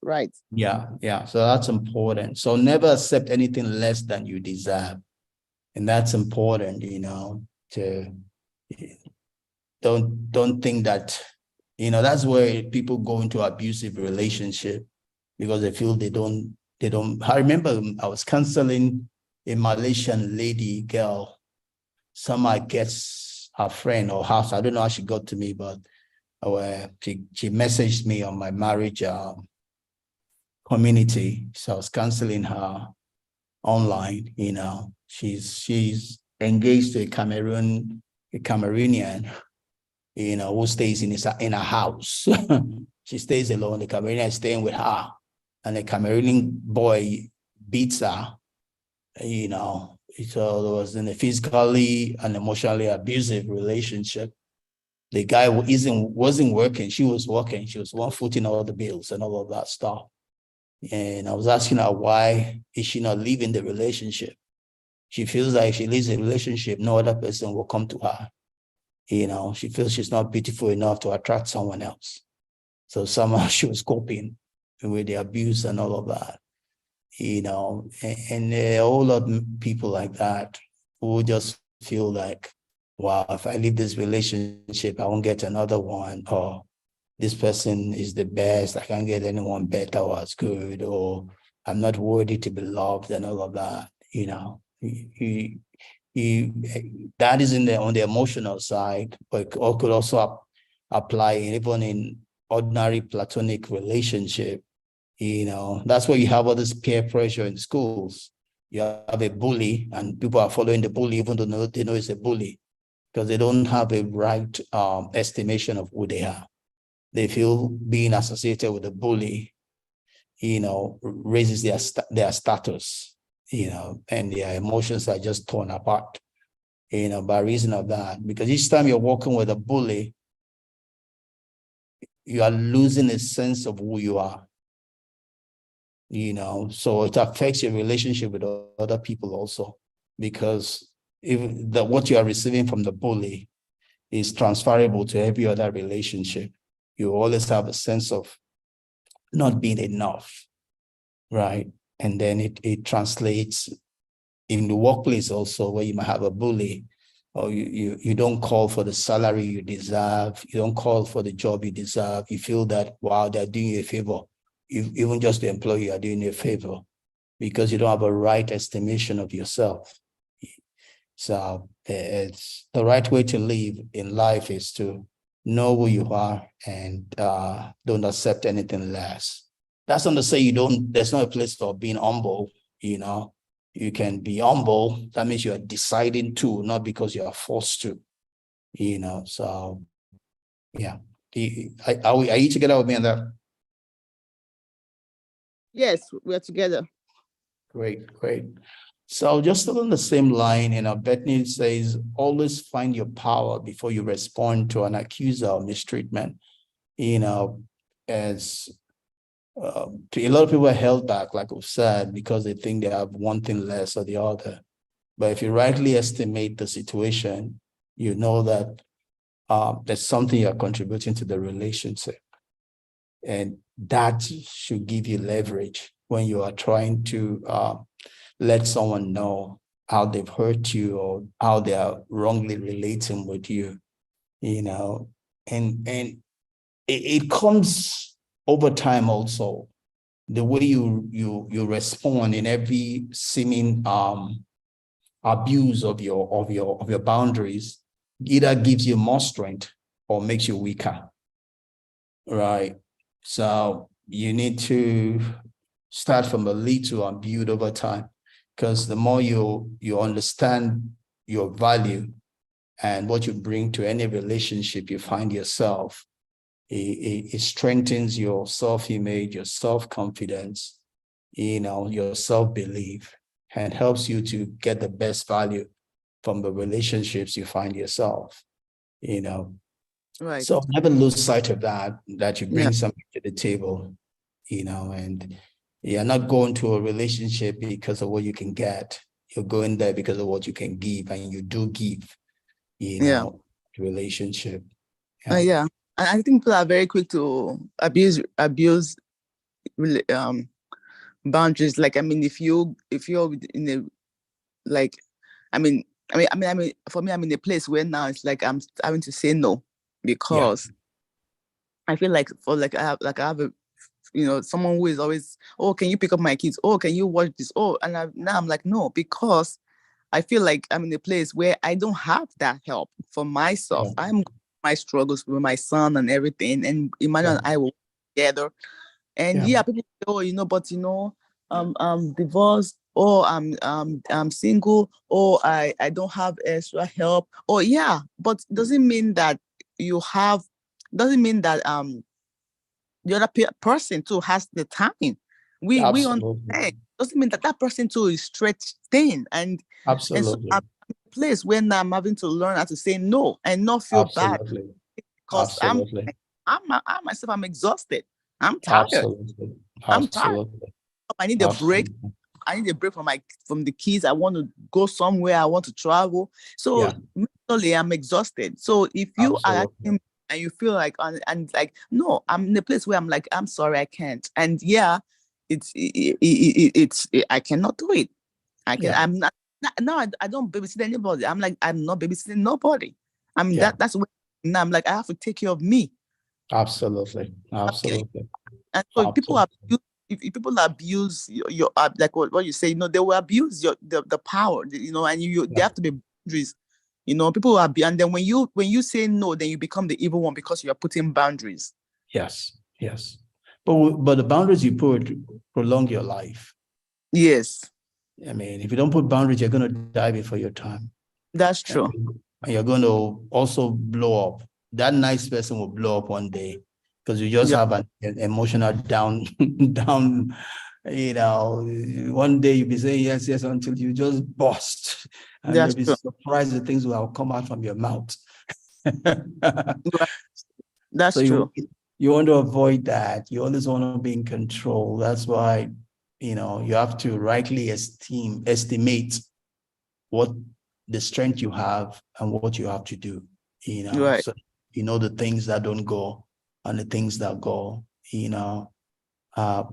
Yeah. So that's important. So never accept anything less than you deserve. And that's important, to don't think that, that's where people go into abusive relationship because they feel they don't. I remember I was counseling a Malaysian lady girl. Somehow gets her friend or house. I don't know how she got to me, but she messaged me on my marriage community. So I was counseling her online. She's engaged to a Cameroonian, who stays in a house. She stays alone. The Cameroonian is staying with her, and the Cameroonian boy beats her. So there was in a physically and emotionally abusive relationship. The guy wasn't working. She was working. She was one footing all the bills and all of that stuff. And I was asking her, why is she not leaving the relationship? She feels like if she leaves the relationship, no other person will come to her. She feels she's not beautiful enough to attract someone else. So somehow she was coping with the abuse and all of that. And a whole lot of people like that who just feel like, wow, if I leave this relationship, I won't get another one, or this person is the best, I can't get anyone better or as good, or I'm not worthy to be loved and all of that. That is on the emotional side, but it could also apply even in ordinary platonic relationship. That's why you have all this peer pressure in schools. You have a bully and people are following the bully even though they know it's a bully because they don't have a right estimation of who they are. They feel being associated with a bully, raises their status, and their emotions are just torn apart, by reason of that. Because each time you're working with a bully, you are losing a sense of who you are. So it affects your relationship with other people also, because what you are receiving from the bully is transferable to every other relationship. You always have a sense of not being enough, right? And then it translates in the workplace also, where you might have a bully, or you don't call for the salary you deserve, you don't call for the job you deserve. You feel that, wow, they're doing you a favor. Even just the employee are doing you a favor because you don't have a right estimation of yourself. So it's the right way to live in life is to know who you are and don't accept anything less. That's not to say there's no place for being humble, You can be humble. That means you are deciding to, not because you are forced to, So, yeah. Are you together with me on that? Yes, we're together. Great. So just along the same line, Bethenny says, always find your power before you respond to an accuser of mistreatment. As a lot of people are held back, like we've said, because they think they have one thing less or the other. But if you rightly estimate the situation, you know that there's something you're contributing to the relationship. And that should give you leverage when you are trying to let someone know how they've hurt you or how they are wrongly relating with you, and it comes over time also. The way you respond in every seeming abuse of your boundaries either gives you more strength or makes you weaker, right? So you need to start from a little and build over time, because the more you understand your value and what you bring to any relationship you find yourself, it strengthens your self-image, your self-confidence, your self-belief, and helps you to get the best value from the relationships you find yourself, Right. So never lose sight of that you bring something to the table, and you're not going to a relationship because of what you can get. You're going there because of what you can give, and you do give. Yeah. Relationship. Yeah. And I think people are very quick to abuse boundaries. Like, I mean, if you're in a, like, for me, I'm in a place where now it's like I'm having to say no, because I feel like I have a, someone who is always, oh, can you pick up my kids? Oh, can you watch this? Oh, and now I'm like, no, because I feel like I'm in a place where I don't have that help for myself. Yeah. I'm my struggles with my son and everything, and Emmanuel and I will work together. And people say, oh, but I'm divorced, or I'm single, or I don't have extra help. Oh yeah, but doesn't mean that you have, doesn't mean that the other person too has the time. We Absolutely. understand. Doesn't mean that that person too is stretched thin, and so Absolutely. I'm in a place where now I'm having to learn how to say no and not feel bad, Absolutely. because Absolutely. I myself, I'm exhausted. I'm tired. Absolutely. I'm tired. Absolutely. I need a break. Absolutely. I need a break from the kids. I want to go somewhere. I want to travel. So Yeah. mentally, I'm exhausted. So if you are Absolutely. acting and you feel like, and like, no, I'm in a place where I'm like, I'm sorry, I can't. And yeah, I cannot do it. Yeah. I'm not. No, I don't babysit anybody. I'm like, I'm not babysitting nobody. I mean, Yeah. that's what now I'm like, I have to take care of me. Absolutely. Okay. Absolutely. And so Absolutely. if people abuse your like what you say, they will abuse the power, and Yeah. there have to be boundaries. People will abuse, and then when you say no, then you become the evil one because you are putting boundaries. Yes. Yes. But the boundaries you put prolong your life. Yes, I mean, if you don't put boundaries, you're going to die before your time. that's And true. you're going to also blow up. That nice person will blow up one day because you just Yeah, have an emotional down, down. One day you'll be saying yes, yes, until you just bust, and that's you'll be true. surprised the things will come out from your mouth. Right. So That's true. you want to avoid that. You always want to be in control. That's why you have to rightly estimate what the strength you have and what you have to do. Right, So the things that don't go and the things that go. Uh,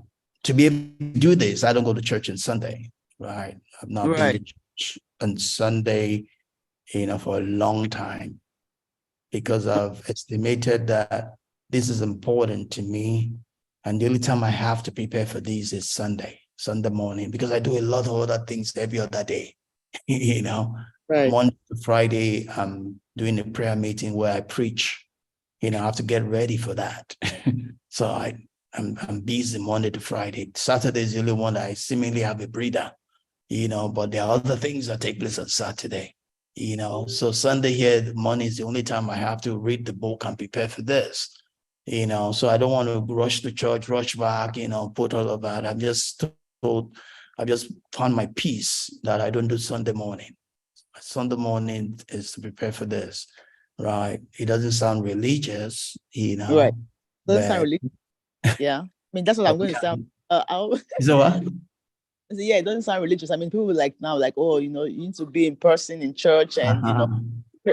to be able to do this, I don't go to church on Sunday, right? I've not been right, to church on Sunday, for a long time, because I've estimated that this is important to me. And the only time I have to prepare for this is Sunday morning, because I do a lot of other things every other day. right. Monday to Friday, I'm doing a prayer meeting where I preach. I have to get ready for that. So I'm busy Monday to Friday. Saturday is the only one that I seemingly have a breather, but there are other things that take place on Saturday. So Sunday here, the morning is the only time I have to read the book and prepare for this. So I don't want to rush to church, rush back, put all of that. I've just found my peace that I don't do Sunday morning. Sunday morning is to prepare for this, right? It doesn't sound religious, Right. Doesn't sound but really. Yeah. I mean, that's what I'm going to sound. so what? Yeah, it doesn't sound religious. I mean, people like now, like, oh, you need to be in person in church, and Uh-huh.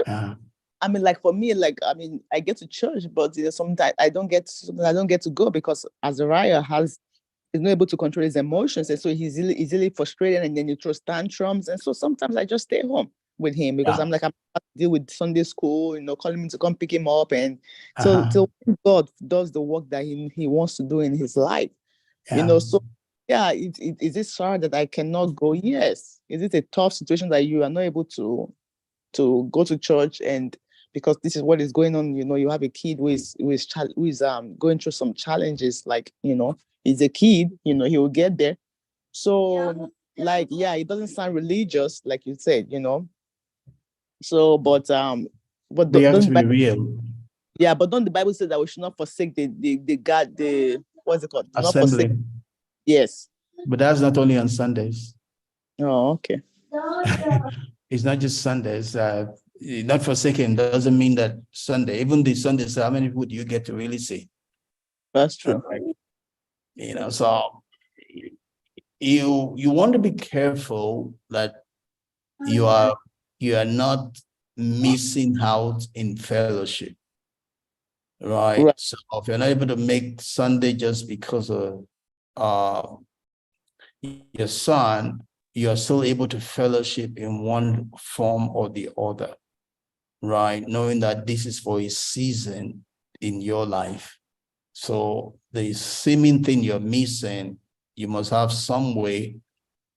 Uh, I mean, like for me, like I mean, I get to church, but sometimes I don't get to go because Azariah is not able to control his emotions, and so he's easily frustrated, and then he throws tantrums, and so sometimes I just stay home with him because yeah. I'm about to deal with Sunday school, calling me to come pick him up, and so Uh-huh. till God does the work that he wants to do in his life, Yeah. so yeah, is it hard that I cannot go? Yes. Is it a tough situation that you are not able to go to church, and because this is what is going on, you have a kid who is going through some challenges, like, he's a kid, he will get there. So like, yeah, it doesn't sound religious like you said, so but But you have to don't be real. yeah, but don't the Bible say that we should not forsake the God, the what's it called, do not forsake. Assembly. Yes. But that's not only on Sundays. Oh, okay. It's not just Sundays. Not forsaken doesn't mean that Sunday, even the Sundays, how many people do you get to really see? That's true. So you want to be careful that you are not missing out in fellowship, right? Right. So if you're not able to make Sunday just because of your son, you're still able to fellowship in one form or the other, right? Knowing that this is for a season in your life. So the seeming thing you're missing, you must have some way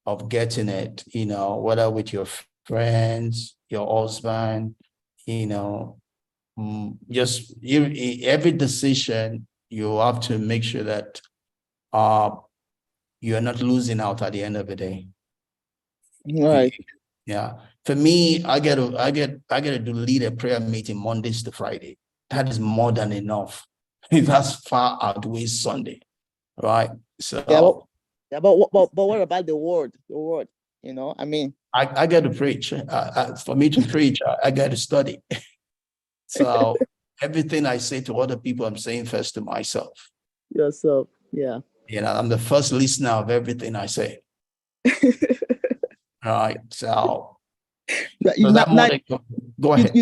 of getting it, whether with your friends, your husband, just every decision, you have to make sure that you're not losing out at the end of the day. Right. Yeah. For me, I get to lead a prayer meeting Mondays to Friday. That is more than enough. That's far outweighs Sunday, right? So but what about the word? The word, I mean. I get to preach. For me to preach, I get to study. So everything I say to other people, I'm saying first to myself. Yourself, yeah. I'm the first listener of everything I say. Right. So go ahead.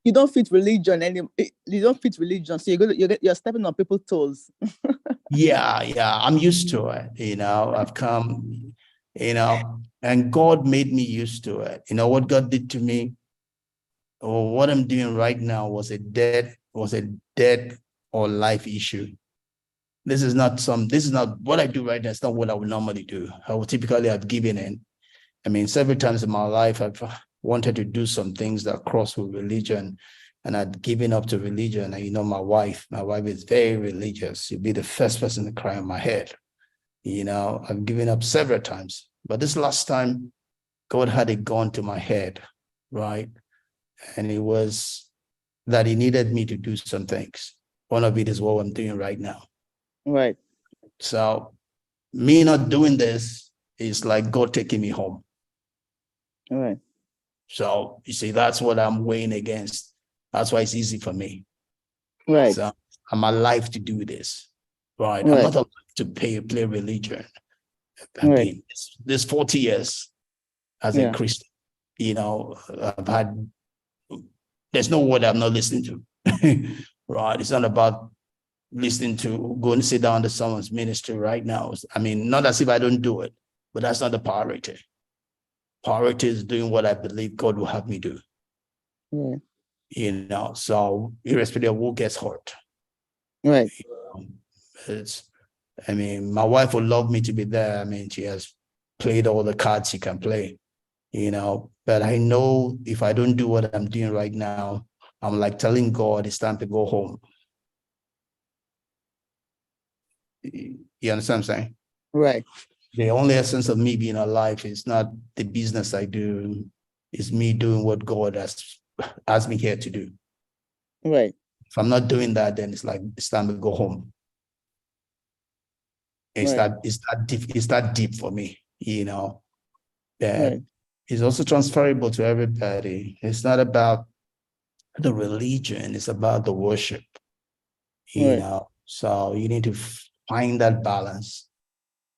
You don't fit religion anymore. You don't fit religion, so you're stepping on people's toes. Yeah. I'm used to it. I've come, and God made me used to it. What God did to me, or what I'm doing right now was a dead or life issue. This is not what I do right now. It's not what I would normally do. I would typically have given in. I mean, several times in my life, I've wanted to do some things that cross with religion, and I'd given up to religion. And my wife is very religious. She'd be the first person to cry on my head. I've given up several times, but this last time, God had a gun to my head, right? And it was that He needed me to do some things. One of it is what I'm doing right now. Right. So me not doing this is like God taking me home. All right. So you see, that's what I'm weighing against. That's why it's easy for me. Right. So I'm alive to do this. Right. I'm not alive to play religion. I've been this 40 years as a Christian. There's no word I'm not listening to. Right. It's not about listening to going to sit down to someone's ministry right now. I mean, not as if I don't do it, but that's not the priority. Priority is doing what I believe God will have me do. Yeah. So irrespective of who gets hurt. Right. My wife would love me to be there. I mean, she has played all the cards she can play, but I know if I don't do what I'm doing right now, I'm like telling God it's time to go home. You understand what I'm saying? Right. The only essence of me being alive is not the business I do, it's me doing what God has asked me here to do. Right. If I'm not doing that, then it's like it's time to go home. It's that deep for me, that it's also transferable to everybody. It's not about the religion, it's about the worship, so you need to find that balance.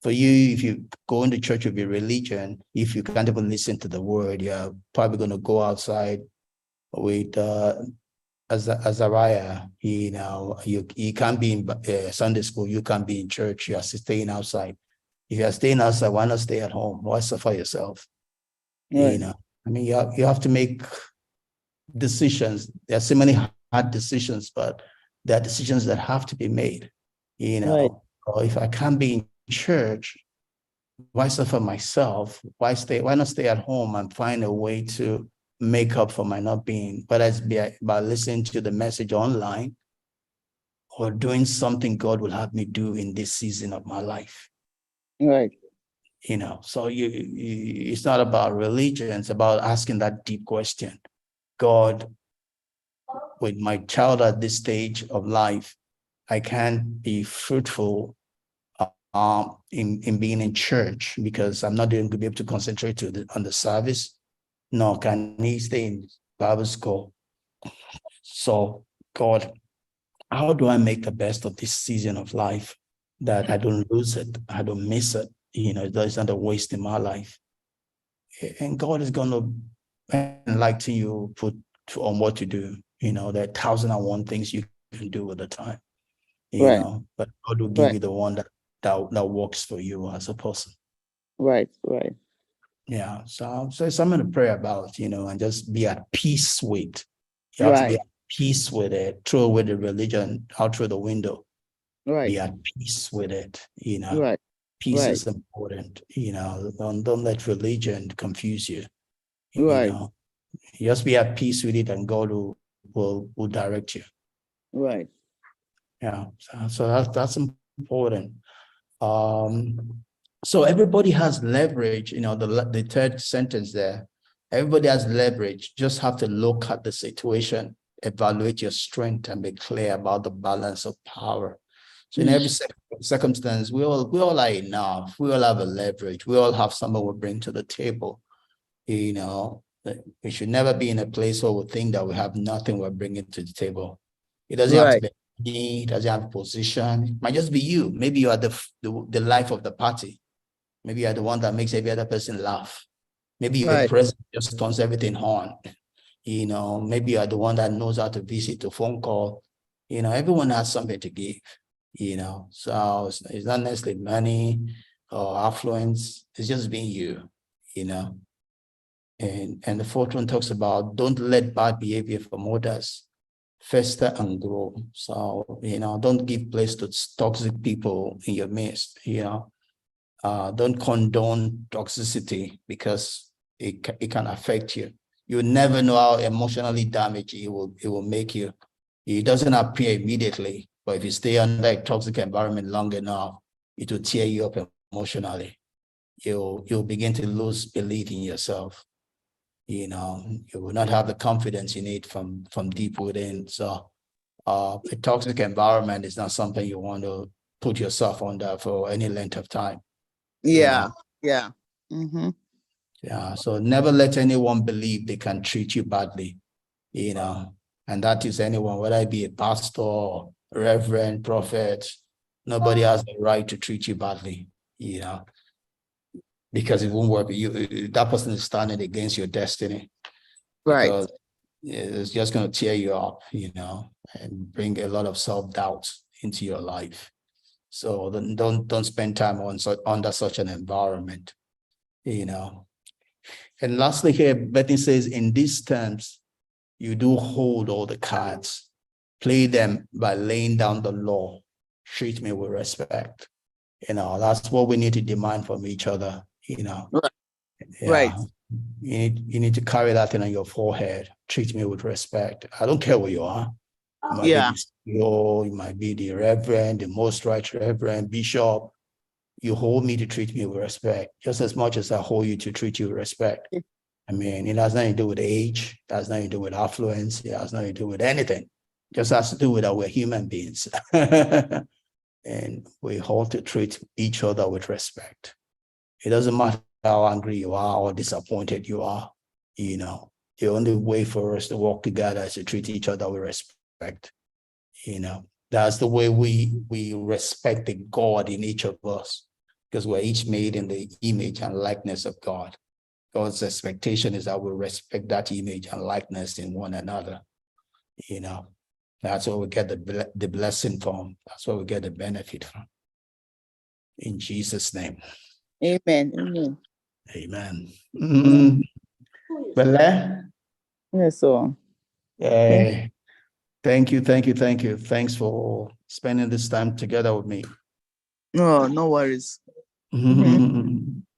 For you, if you go into church with your religion, if you can't even listen to the word, you're probably going to go outside with Azariah. You can't be in Sunday school, you can't be in church, you are staying outside. If you're staying outside, why not stay at home? Why suffer yourself? Right. You have to make decisions. There are so many hard decisions, but there are decisions that have to be made. Or if I can't be in church, why suffer myself? Why not stay at home and find a way to make up for my not being, whether it's by listening to the message online or doing something God will have me do in this season of my life. Right. So it's not about religion, it's about asking that deep question. God, with my child at this stage of life, I can't be fruitful in being in church because I'm not going to be able to concentrate on the service. No, can he stay in Bible school? So, God, how do I make the best of this season of life that I don't lose it, I don't miss it, there's not a waste in my life. And God is going to enlighten you, put on what to do. You know, there are 1,001 things you can do at a time. Right. But God will give you the one that works for you as a person. Right. Right. Yeah. So it's something to pray about, and just be at peace with. You have to be at peace with it. Throw away the religion out through the window. Right. Be at peace with it. Right. Peace is important. Don't let religion confuse you. Just be at peace with it, and God will direct you. Right. Yeah. So that's important. So everybody has leverage. The third sentence there. Everybody has leverage. Just have to look at the situation, evaluate your strength, and be clear about the balance of power. So in every circumstance, we all are enough. We all have a leverage. We all have something we bring to the table. We should never be in a place where we think that we have nothing we're bringing to the table. It doesn't have to be money, it doesn't have a position. It might just be you. Maybe you are the life of the party. Maybe you are the one that makes every other person laugh. Maybe your president just turns everything on. Maybe you are the one that knows how to visit a phone call. Everyone has something to give. So it's not necessarily money or affluence. It's just being you. And the fourth one talks about don't let bad behavior from others fester and grow. So, don't give place to toxic people in your midst. Don't condone toxicity because it can affect you. You never know how emotionally damaged it will make you. It doesn't appear immediately, but if you stay under a toxic environment long enough, it will tear you up emotionally. You'll begin to lose belief in yourself. You will not have the confidence you need from deep within. So a toxic environment is not something you want to put yourself under for any length of time. Yeah. So never let anyone believe they can treat you badly, and that is anyone, whether it be a pastor, reverend, prophet. Nobody has the right to treat you badly, because it won't work. That person is standing against your destiny. Because it's just going to tear you up, and bring a lot of self-doubt into your life. So don't spend time under such an environment, And lastly here, Bethenny says, in these terms, you do hold all the cards, play them by laying down the law, treat me with respect. That's what we need to demand from each other, Right. You need to carry that thing on your forehead. Treat me with respect. I don't care where you are. You might be the CEO, you might be the reverend, the most right reverend, bishop. You hold me to treat me with respect, just as much as I hold you to treat you with respect. I mean, it has nothing to do with age, it has nothing to do with affluence, it has nothing to do with anything. It just has to do with that we're human beings. And we hold to treat each other with respect. It doesn't matter how angry you are or disappointed you are. The only way for us to work together is to treat each other with respect. That's the way we respect the God in each of us, because we're each made in the image and likeness of God. God's expectation is that we respect that image and likeness in one another. That's where we get the blessing from. That's where we get the benefit from. In Jesus' name. Amen. Amen. Mm-hmm. Bele? Yes, so. Thank you. Thanks for spending this time together with me. No worries.